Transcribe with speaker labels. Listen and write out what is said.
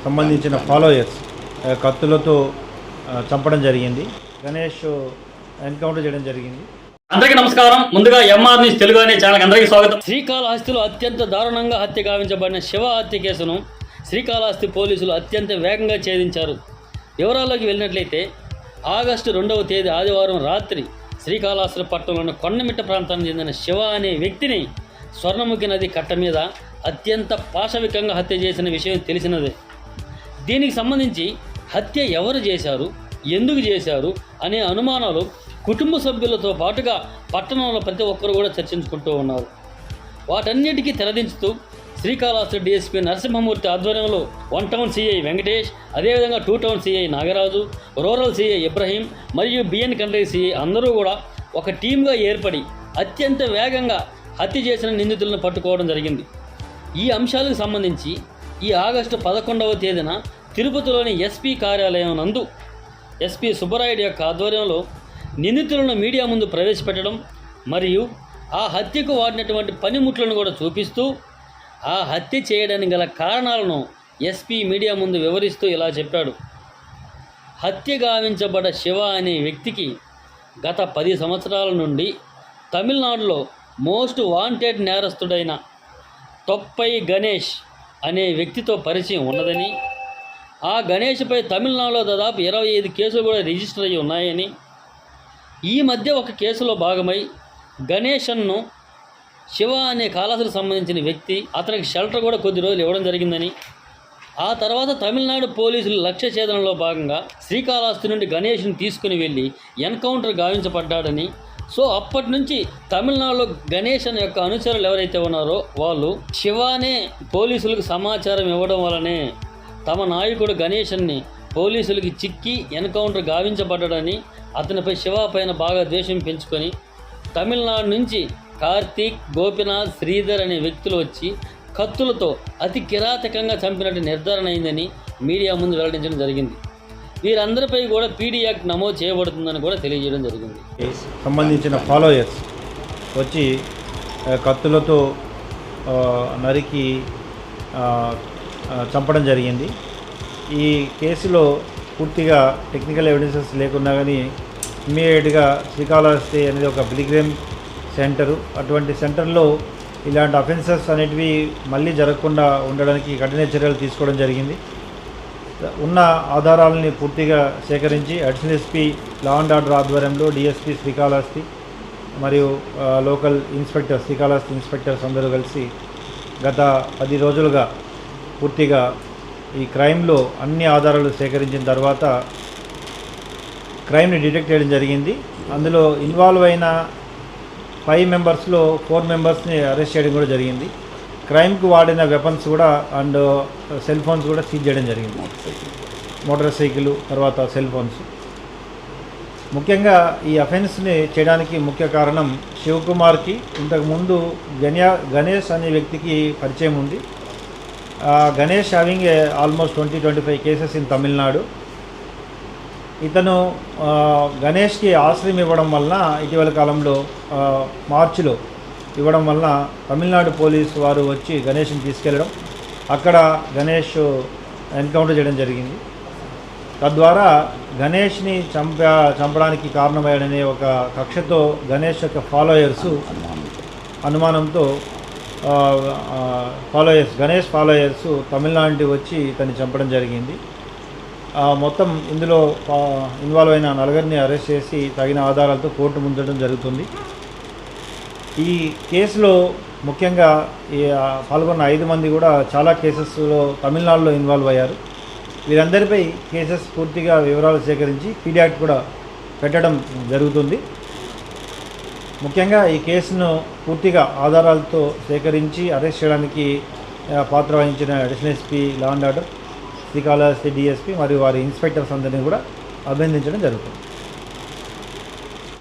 Speaker 1: సంబంధించిన ఫాలోయర్స్ కత్తులతో చంపడం జరిగింది. గణేష్ ఎన్కౌంటర్ చేయడం జరిగింది.
Speaker 2: అందరికీ నమస్కారం. ముందుగా ఎంఆర్ న్యూస్ తెలుగు అనే ఛానల్కి అందరికీ స్వాగతం. శ్రీకాళహస్తిలో అత్యంత దారుణంగా హత్య గావించబడిన శివ హత్య కేసును శ్రీకాళహస్తి పోలీసులు అత్యంత వేగంగా ఛేదించారు. వివరాల్లోకి వెళ్ళినట్లయితే ఆగస్టు 2వ తేదీ ఆదివారం రాత్రి శ్రీకాళహస్తి పట్టణంలోని కొండమిట్ట ప్రాంతానికి చెందిన శివ అనే వ్యక్తిని స్వర్ణముఖి నది కట్ట మీద అత్యంత పాశవికంగా హత్య చేసిన విషయం తెలిసినదే. దీనికి సంబంధించి హత్య ఎవరు చేశారు, ఎందుకు చేశారు అనే అనుమానాలు కుటుంబ సభ్యులతో పాటుగా పట్టణంలో ప్రతి ఒక్కరు కూడా చర్చించుకుంటూ ఉన్నారు. వాటన్నిటికీ తెరదించుతూ శ్రీకాళహస్తి డీఎస్పీ నరసింహమూర్తి ఆధ్వర్యంలో 1 టౌన్ సిఐ వెంకటేష్, అదేవిధంగా 2 town CI Nagaraju, rural CI Ibrahim మరియు బిఎన్ కండ్రి సిఐ అందరూ కూడా ఒక టీమ్గా ఏర్పడి అత్యంత వేగంగా హత్య చేసిన నిందితులను పట్టుకోవడం జరిగింది. ఈ అంశాలకు సంబంధించి ఈ ఆగస్టు 11వ తేదీన తిరుపతిలోని ఎస్పీ కార్యాలయం నందు ఎస్పీ సుబ్బరాయుడు యొక్క ఆధ్వర్యంలో నిందితులను మీడియా ముందు ప్రవేశపెట్టడం మరియు ఆ హత్యకు వాడినటువంటి పనిముట్లను కూడా చూపిస్తూ ఆ హత్య చేయడానికి గల కారణాలను ఎస్పీ మీడియా ముందు వివరిస్తూ ఇలా చెప్పాడు. హత్య గావించబడ్డ శివ అనే వ్యక్తికి గత 10 సంవత్సరాల నుండి తమిళనాడులో మోస్ట్ వాంటెడ్ నేరస్తుడైన తొప్పై గణేష్ అనే వ్యక్తితో పరిచయం ఉన్నదని, ఆ గణేష్పై తమిళనాడులో దాదాపు 25 కేసులు కూడా రిజిస్టర్ అయ్యి ఉన్నాయని, ఈ మధ్య ఒక కేసులో భాగమై గణేషన్ను శివ అనే కాళహస్తికి సంబంధించిన వ్యక్తి అతనికి షెల్టర్ కూడా కొద్ది రోజులు ఇవ్వడం జరిగిందని, ఆ తర్వాత తమిళనాడు పోలీసులు లక్ష్య ఛేదనలో భాగంగా శ్రీకాళహస్తి నుండి గణేష్ను తీసుకుని వెళ్ళి ఎన్కౌంటర్ గావించబడ్డాడని, సో అప్పటి నుంచి తమిళనాడులో గణేష్ అనే యొక్క అనుచరులు ఎవరైతే ఉన్నారో వాళ్ళు శివానే పోలీసులకు సమాచారం ఇవ్వడం వల్లనే తమ నాయకుడు గణేషన్ని పోలీసులకి చిక్కి ఎన్కౌంటర్ గావించబడ్డాడని, అతనిపై శివ పైన బాగా ద్వేషం పెంచుకొని తమిళనాడు నుంచి కార్తీక్, గోపినాథ్, శ్రీధర్ అనే వ్యక్తులు వచ్చి కత్తులతో అతి కిరాతకంగా చంపినట్టు నిర్ధారణ అయిందని మీడియా ముందు వెల్లడించడం జరిగింది. వీరందరిపై కూడా పీడీ యాక్ట్ నమోదు చేయబడుతుందని కూడా తెలియజేయడం జరిగింది.
Speaker 1: సంబంధించిన ఫాలోయర్స్ వచ్చి కత్తులతో నరికి చంపడం జరిగింది. ఈ కేసులో పూర్తిగా టెక్నికల్ ఎవిడెన్సెస్ లేకున్నా కానీ ఇమ్మీడియట్గా శ్రీకాళహస్తి అనేది ఒక పిలిగ్రిమ్ సెంటరు. అటువంటి సెంటర్లో ఇలాంటి అఫెన్సెస్ అనేటివి మళ్ళీ జరగకుండా ఉండడానికి కఠిన చర్యలు తీసుకోవడం జరిగింది. ఉన్న ఆధారాలని పూర్తిగా సేకరించి additional SP law and order ఆధ్వర్యంలో డిఎస్పీ శ్రీకాళహస్తి మరియు లోకల్ ఇన్స్పెక్టర్ శ్రీకాళహస్తి ఇన్స్పెక్టర్స్ అందరూ కలిసి గత 10 రోజులుగా పూర్తిగా ఈ క్రైమ్లో అన్ని ఆధారాలు సేకరించిన తర్వాత క్రైమ్ని డిటెక్ట్ చేయడం జరిగింది. అందులో ఇన్వాల్వ్ అయిన 5 మెంబర్స్లో 4 మెంబర్స్ని అరెస్ట్ చేయడం కూడా జరిగింది. క్రైమ్కి వాడిన వెపన్స్ కూడా అండ్ సెల్ ఫోన్స్ కూడా సీజ్ చేయడం జరిగింది. మోటార్ సైకిల్, తర్వాత సెల్ ఫోన్స్. ముఖ్యంగా ఈ అఫెన్స్ని చేయడానికి ముఖ్య కారణం శివకుమార్కి ఇంతకుముందు గణేష్ అనే వ్యక్తికి పరిచయం ఉంది. Ganesh having almost 20-25 cases in Tamil Nadu. ఇతను గణేష్కి ఆశ్రయం ఇవ్వడం వలన ఇటీవల కాలంలో మార్చిలో ఇవ్వడం వలన తమిళనాడు పోలీసు వారు వచ్చి గణేష్ని తీసుకెళ్ళడం, అక్కడ గణేష్ ఎన్కౌంటర్ చేయడం జరిగింది. తద్వారా గణేష్ని చంపడానికి కారణమయ్యాడనే ఒక కక్షతో గణేష్ యొక్క ఫాలోయర్స్ అనుమానంతో గణేష్ ఫాలోయర్స్ తమిళనాడు వచ్చి ఇతన్ని చంపడం జరిగింది. మొత్తం ఇందులో ఇన్వాల్వ్ అయిన 4 అరెస్ట్ చేసి తగిన ఆధారాలతో కోర్టు ముందడం జరుగుతుంది. ఈ కేసులో ముఖ్యంగా పాల్గొన్న 5 మంది కూడా చాలా కేసెస్లో తమిళనాడులో ఇన్వాల్వ్ అయ్యారు. వీరందరిపై కేసెస్ పూర్తిగా వివరాలు సేకరించి పీడీ యాక్ట్ కూడా పెట్టడం జరుగుతుంది. ముఖ్యంగా ఈ కేసును పూర్తిగా ఆధారాలతో సేకరించి అరెస్ట్ చేయడానికి పాత్ర వహించిన additional SP law and order Srikalahasti DSP మరియు వారి ఇన్స్పెక్టర్స్ అందరినీ కూడా అభినందించడం జరుగుతుంది.